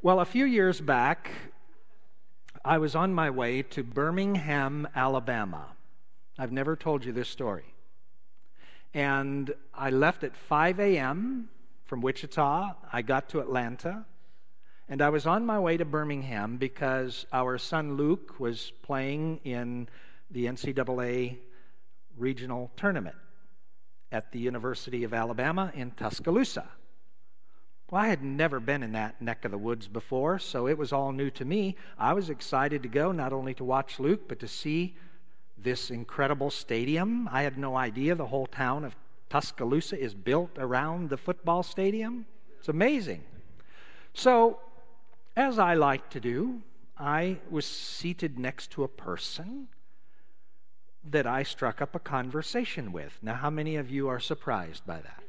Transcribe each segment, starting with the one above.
Well, a few years back, I was on my way to Birmingham, Alabama. I've never told you this story. And I left at 5 a.m. from Wichita. I got to Atlanta. And I was on my way to Birmingham because our son Luke was playing in the NCAA regional tournament at the University of Alabama in Tuscaloosa. Well, I had never been in that neck of the woods before, so it was all new to me. I was excited to go, not only to watch Luke, but to see this incredible stadium. I had no idea the whole town of Tuscaloosa is built around the football stadium. It's amazing. So, as I like to do, I was seated next to a person that I struck up a conversation with. Now, how many of you are surprised by that?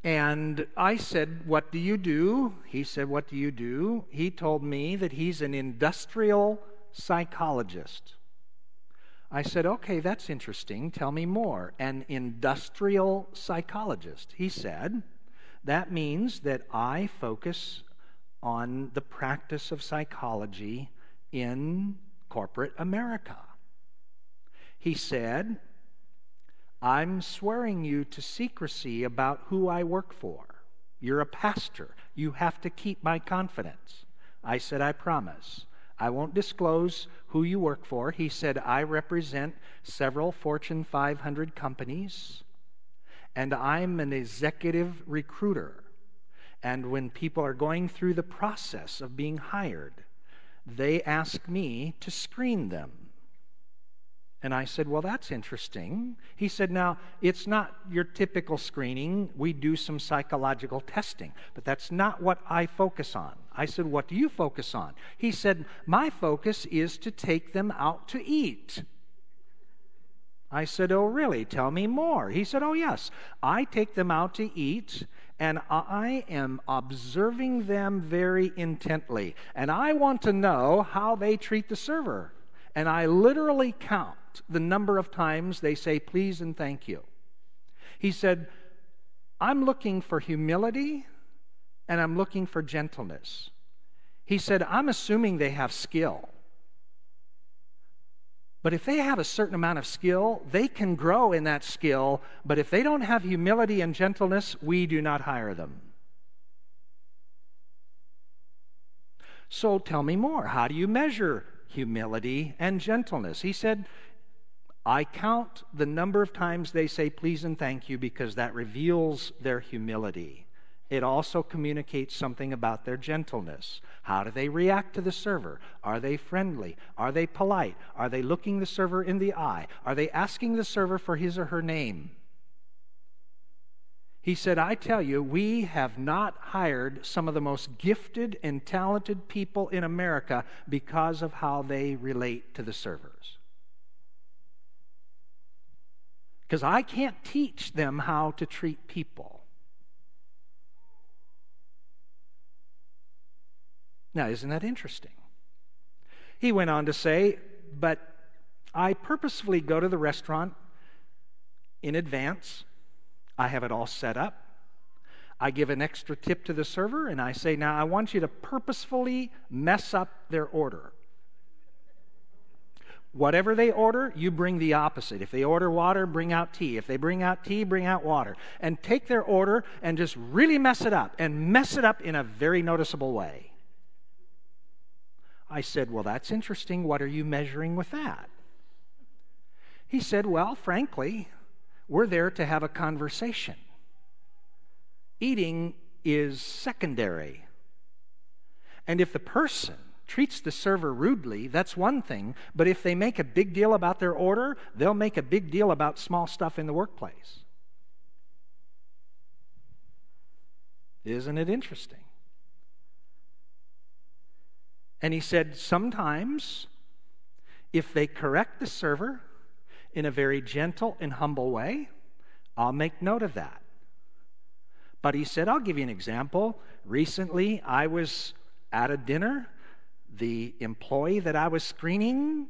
And I said, "What do you do?" He said, "What do you do?" He told me that he's an industrial psychologist. I said, "Okay, that's interesting. Tell me more." An industrial psychologist. He said, "That means that I focus on the practice of psychology in corporate America." He said, "I'm swearing you to secrecy about who I work for. You're a pastor. You have to keep my confidence." I said, "I promise. I won't disclose who you work for." He said, "I represent several Fortune 500 companies, and I'm an executive recruiter. And when people are going through the process of being hired, they ask me to screen them." And I said, "Well, that's interesting." He said, "Now, it's not your typical screening. We do some psychological testing, but that's not what I focus on." I said, "What do you focus on?" He said, "My focus is to take them out to eat." I said, "Oh, really? Tell me more." He said, "Oh, yes. I take them out to eat, and I am observing them very intently, and I want to know how they treat the server. And I literally count the number of times they say please and thank you." He said, "I'm looking for humility and I'm looking for gentleness." He said, "I'm assuming they have skill. But if they have a certain amount of skill, they can grow in that skill. But if they don't have humility and gentleness, we do not hire them." So tell me more. How do you measure humility and gentleness? He said, "I count the number of times they say please and thank you because that reveals their humility. It also communicates something about their gentleness. How do they react to the server? Are they friendly? Are they polite? Are they looking the server in the eye? Are they asking the server for his or her name?" He said, "I tell you, we have not hired some of the most gifted and talented people in America because of how they relate to the servers. Because I can't teach them how to treat people." Now, isn't that interesting? He went on to say, "But I purposefully go to the restaurant in advance. I have it all set up. I give an extra tip to the server, and I say, 'Now, I want you to purposefully mess up their order. Whatever they order, you bring the opposite. If they order water, bring out tea. If they bring out tea, bring out water. And take their order and just really mess it up, and mess it up in a very noticeable way.'" I said, "Well, that's interesting. What are you measuring with that?" He said, "Well, frankly, we're there to have a conversation. Eating is secondary. And if the person treats the server rudely, that's one thing. But if they make a big deal about their order, they'll make a big deal about small stuff in the workplace." Isn't it interesting? And he said, "Sometimes, if they correct the server in a very gentle and humble way, I'll make note of that. But," he said, "I'll give you an example. Recently, I was at a dinner. The employee that I was screening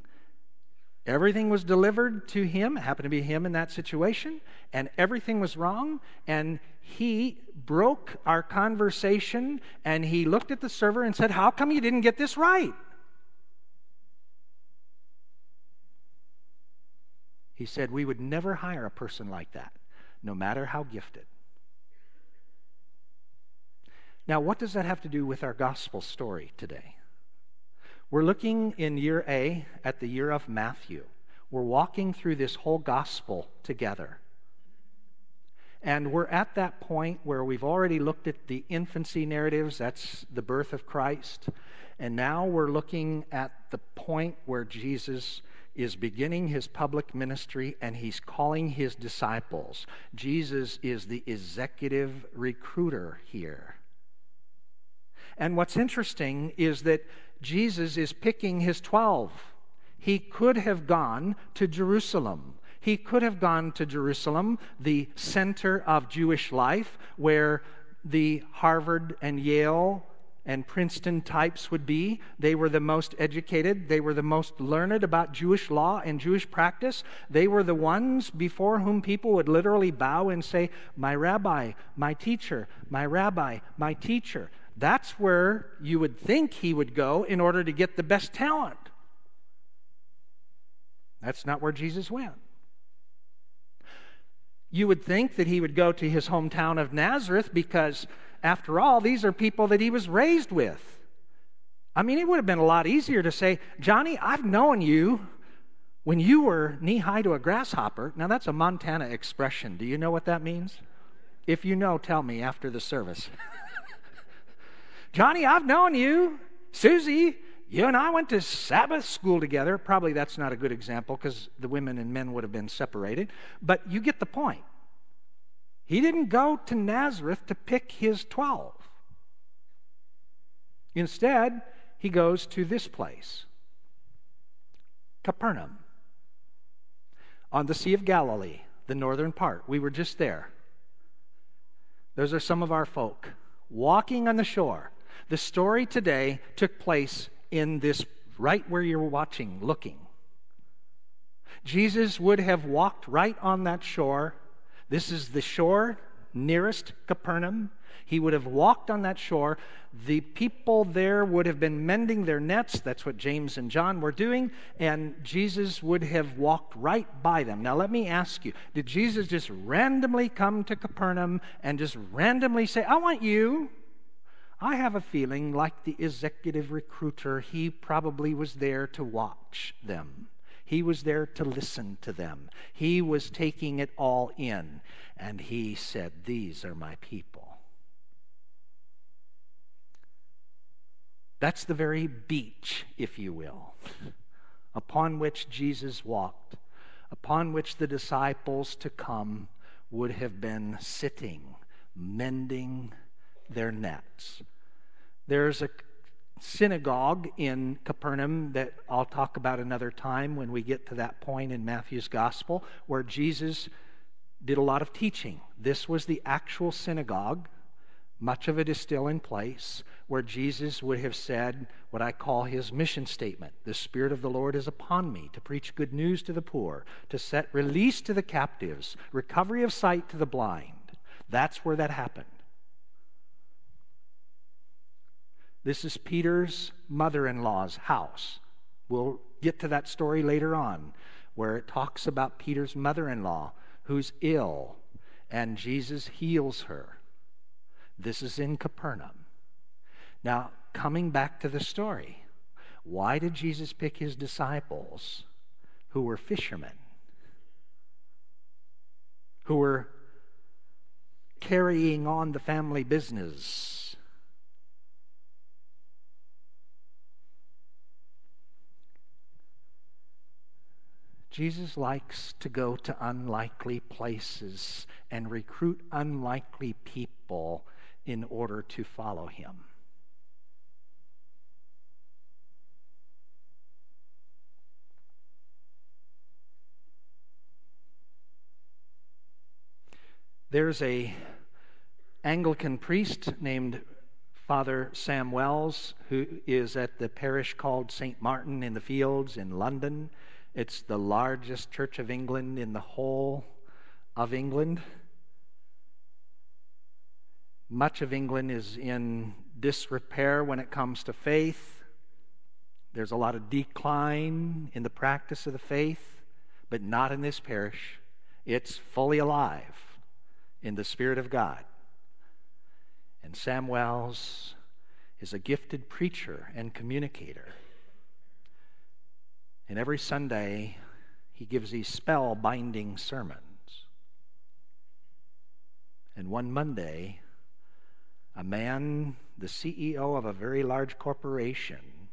Everything was delivered to him. It happened to be him in that situation. And everything was wrong. And he broke our conversation. And he looked at the server and said, "How come you didn't get this right?" He said, "We would never hire a person like that, no matter how gifted." Now, what does that have to do with our gospel story today? We're looking in year A at the year of Matthew. We're walking through this whole gospel together. And we're at that point where we've already looked at the infancy narratives, that's the birth of Christ. And now we're looking at the point where Jesus is beginning his public ministry and he's calling his disciples. Jesus is the executive recruiter here. And what's interesting is that Jesus is picking his 12. He could have gone to Jerusalem. He could have gone to Jerusalem, the center of Jewish life, where the Harvard and Yale and Princeton types would be. They were the most educated. They were the most learned about Jewish law and Jewish practice. They were the ones before whom people would literally bow and say, "My rabbi, my teacher, my rabbi, my teacher." That's where you would think he would go in order to get the best talent. That's not where Jesus went. You would think that he would go to his hometown of Nazareth because, after all, these are people that he was raised with. I mean, it would have been a lot easier to say, "Johnny, I've known you when you were knee-high to a grasshopper." Now, that's a Montana expression. Do you know what that means? If you know, tell me after the service. "Johnny, I've known you. Susie, you and I went to Sabbath school together." Probably that's not a good example because the women and men would have been separated. But you get the point. He didn't go to Nazareth to pick his 12. Instead, he goes to this place, Capernaum, on the Sea of Galilee, the northern part. We were just there. Those are some of our folk walking on the shore. The story today took place in this, right where you're watching, looking. Jesus would have walked right on that shore. This is the shore nearest Capernaum. He would have walked on that shore. The people there would have been mending their nets. That's what James and John were doing. And Jesus would have walked right by them. Now let me ask you, did Jesus just randomly come to Capernaum and just randomly say, "I want you"? I have a feeling, like the executive recruiter, he probably was there to watch them. He was there to listen to them. He was taking it all in. And he said, "These are my people." That's the very beach, if you will, upon which Jesus walked, upon which the disciples to come would have been sitting, mending their nets. There's a synagogue in Capernaum that I'll talk about another time when we get to that point in Matthew's gospel where Jesus did a lot of teaching. This was the actual synagogue. Much of it is still in place, where Jesus would have said what I call his mission statement. "The Spirit of the Lord is upon me to preach good news to the poor, to set release to the captives, recovery of sight to the blind." That's where that happened. This is Peter's mother-in-law's house. We'll get to that story later on, where it talks about Peter's mother-in-law who's ill, and Jesus heals her. This is in Capernaum. Now, coming back to the story, why did Jesus pick his disciples who were fishermen, who were carrying on the family business? Jesus likes to go to unlikely places and recruit unlikely people in order to follow him. There's a Anglican priest named Father Sam Wells who is at the parish called St. Martin in the Fields in London. It's the largest Church of England in the whole of England. Much of England is in disrepair when it comes to faith. There's a lot of decline in the practice of the faith, but not in this parish. It's fully alive in the Spirit of God. And Sam Wells is a gifted preacher and communicator. And every Sunday, he gives these spell-binding sermons. And one Monday, a man, the CEO of a very large corporation,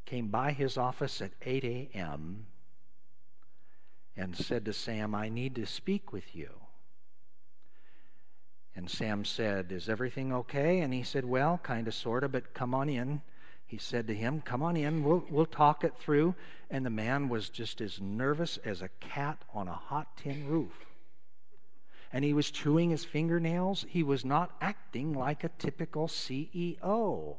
came by his office at 8 a.m. and said to Sam, "I need to speak with you." And Sam said, "Is everything okay?" And he said, "Well, kind of, sort of, but come on in." He said to him, "Come on in, we'll talk it through." And the man was just as nervous as a cat on a hot tin roof. And he was chewing his fingernails. He was not acting like a typical CEO.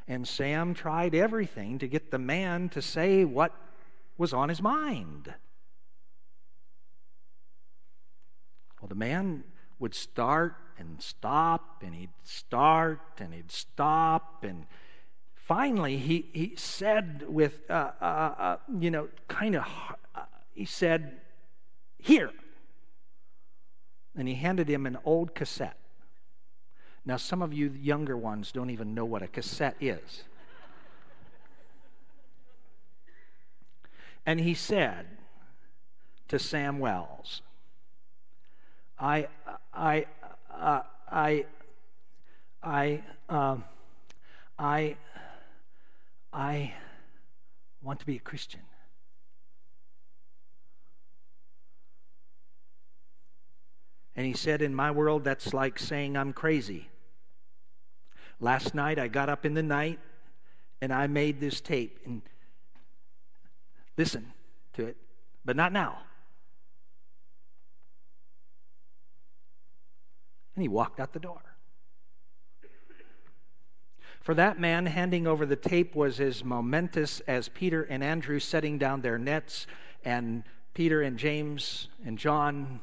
And Sam tried everything to get the man to say what was on his mind. Well, the man would start and stop, and he'd start and he'd stop, and finally he said with, he said, "Here." And he handed him an old cassette. Now, some of you younger ones don't even know what a cassette is. And he said to Sam Wells, I want to be a Christian. And he said, "In my world, that's like saying I'm crazy. Last night, I got up in the night, and I made this tape. And listen to it, but not now." And he walked out the door. For that man, handing over the tape was as momentous as Peter and Andrew setting down their nets, and Peter and James and John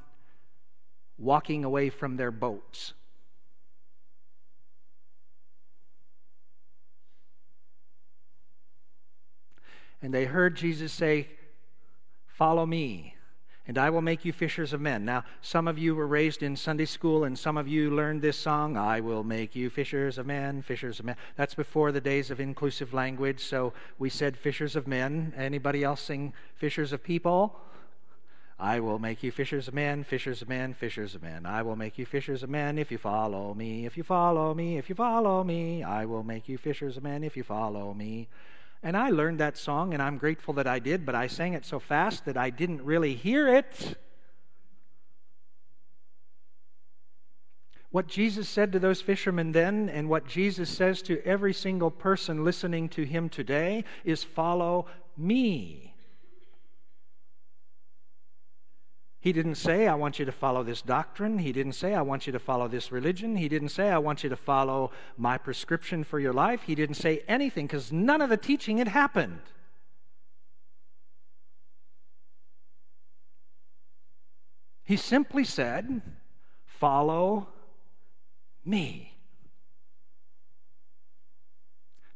walking away from their boats. And they heard Jesus say, "Follow me, and I will make you fishers of men." Now, some of you were raised in Sunday school, and some of you learned this song, "I will make you fishers of men, fishers of men." That's before the days of inclusive language, so we said fishers of men. Anybody else sing fishers of people? "I will make you fishers of men, fishers of men, fishers of men. I will make you fishers of men if you follow me, if you follow me, if you follow me. I will make you fishers of men if you follow me." And I learned that song, and I'm grateful that I did, but I sang it so fast that I didn't really hear it. What Jesus said to those fishermen then, and what Jesus says to every single person listening to him today, is follow me. He didn't say, "I want you to follow this doctrine." He didn't say, "I want you to follow this religion." He didn't say, "I want you to follow my prescription for your life." He didn't say anything, because none of the teaching had happened. He simply said, "Follow me."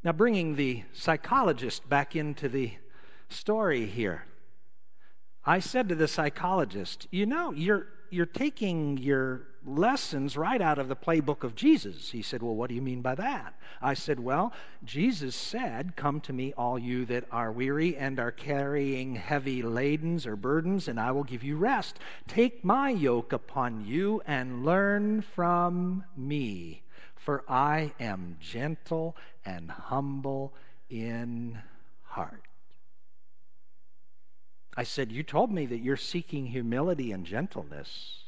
Now, bringing the psychologist back into the story here, I said to the psychologist, "You know, you're taking your lessons right out of the playbook of Jesus." He said, "Well, what do you mean by that?" I said, "Well, Jesus said, 'Come to me, all you that are weary and are carrying heavy ladens or burdens, and I will give you rest. Take my yoke upon you and learn from me, for I am gentle and humble in heart." I said, "You told me that you're seeking humility and gentleness.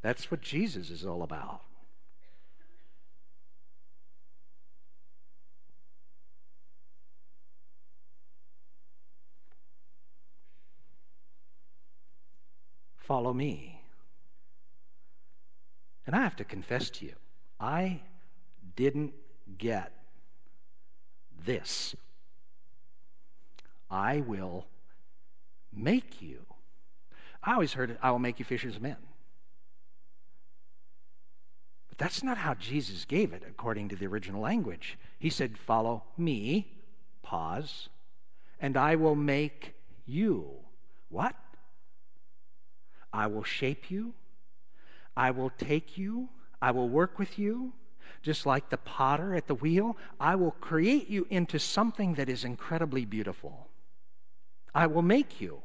That's what Jesus is all about." Follow me. And I have to confess to you, I didn't get this. I will make you. I always heard it, I will make you fishers of men. But that's not how Jesus gave it according to the original language. He said, follow me, pause, and I will make you. What? I will shape you. I will take you. I will work with you. Just like the potter at the wheel, I will create you into something that is incredibly beautiful. I will make you.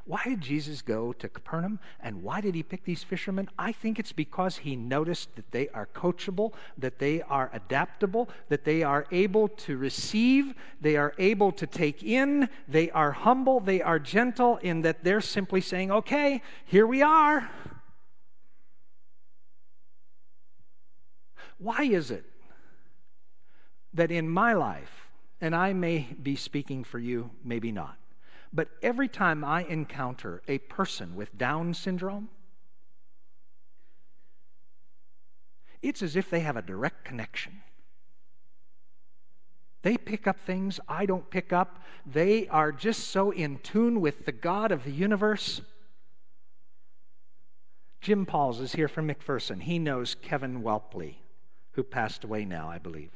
Why did Jesus go to Capernaum, and why did he pick these fishermen? I think it's because he noticed that they are coachable, that they are adaptable, that they are able to receive, they are able to take in, they are humble, they are gentle, in that they're simply saying, okay, here we are. Why is it that in my life, and I may be speaking for you, maybe not, but every time I encounter a person with Down syndrome, it's as if they have a direct connection. They pick up things I don't pick up. They are just so in tune with the God of the universe. Jim Pauls is here from McPherson. He knows Kevin Welpley, who passed away now, I believe.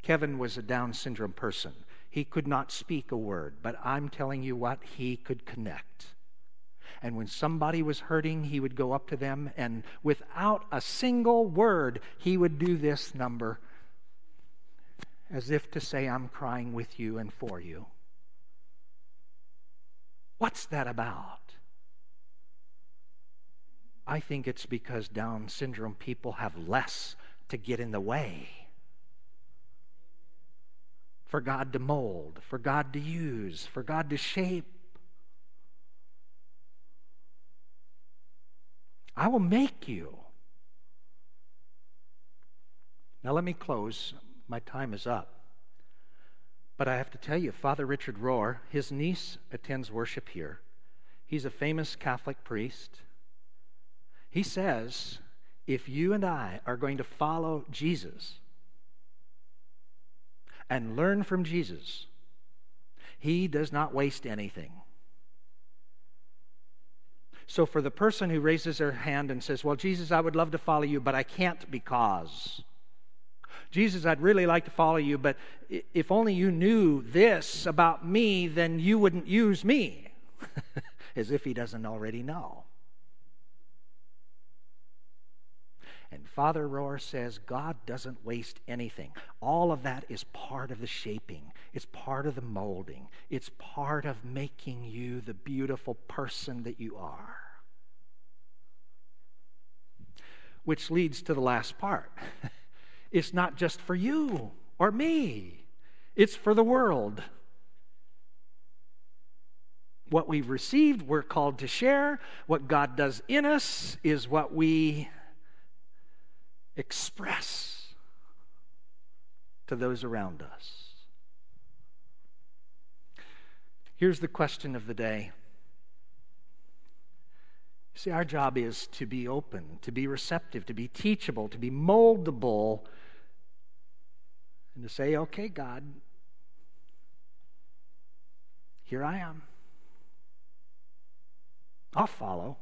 Kevin was a Down syndrome person. He could not speak a word, but I'm telling you what, he could connect. And when somebody was hurting, he would go up to them, and without a single word, he would do this number as if to say, I'm crying with you and for you. What's that about? I think it's because Down syndrome people have less to get in the way. For God to mold, for God to use, for God to shape. I will make you. Now let me close. My time is up. But I have to tell you, Father Richard Rohr, his niece attends worship here. He's a famous Catholic priest. He says, if you and I are going to follow Jesus and learn from Jesus, he does not waste anything. So for the person who raises their hand and says, well, Jesus, I would love to follow you, but I can't because. Jesus, I'd really like to follow you, but if only you knew this about me, then you wouldn't use me. As if he doesn't already know. And Father Rohr says God doesn't waste anything. All of that is part of the shaping. It's part of the molding. It's part of making you the beautiful person that you are. Which leads to the last part. It's not just for you or me. It's for the world. What we've received, we're called to share. What God does in us is what we express to those around us. Here's the question of the day. See, our job is to be open, to be receptive, to be teachable, to be moldable, and to say, okay, God, here I am. I'll follow.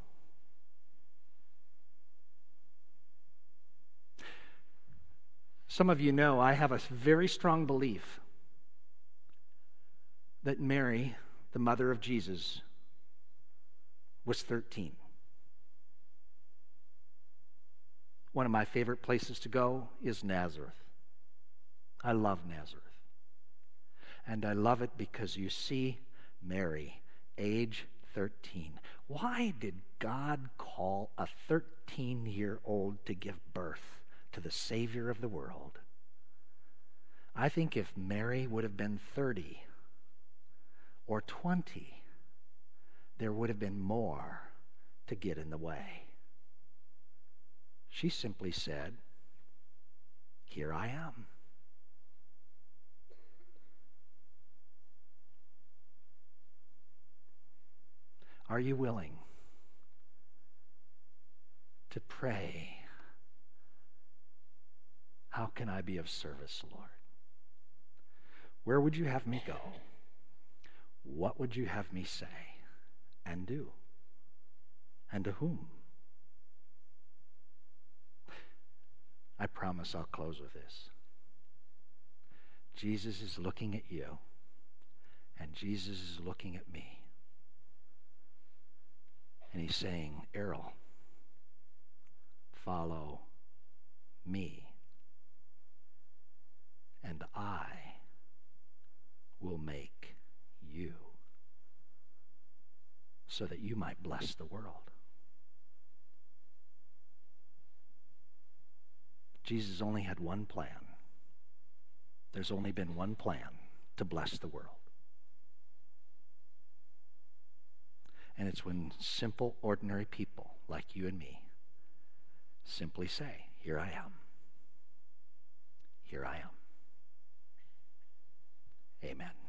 Some of you know I have a very strong belief that Mary, the mother of Jesus, was 13. One of my favorite places to go is Nazareth. I love Nazareth. And I love it because you see Mary, age 13. Why did God call a 13-year-old to give birth to the Savior of the world? I think if Mary would have been 30 or 20, there would have been more to get in the way. She simply said, here I am. Are you willing to pray? How can I be of service, Lord? Where would you have me go? What would you have me say and do? And to whom? I promise I'll close with this. Jesus is looking at you, and Jesus is looking at me. And he's saying, Errol, follow me, and I will make you so that you might bless the world. Jesus only had one plan. There's only been one plan to bless the world. And it's when simple, ordinary people like you and me simply say, here I am. Here I am. Amen.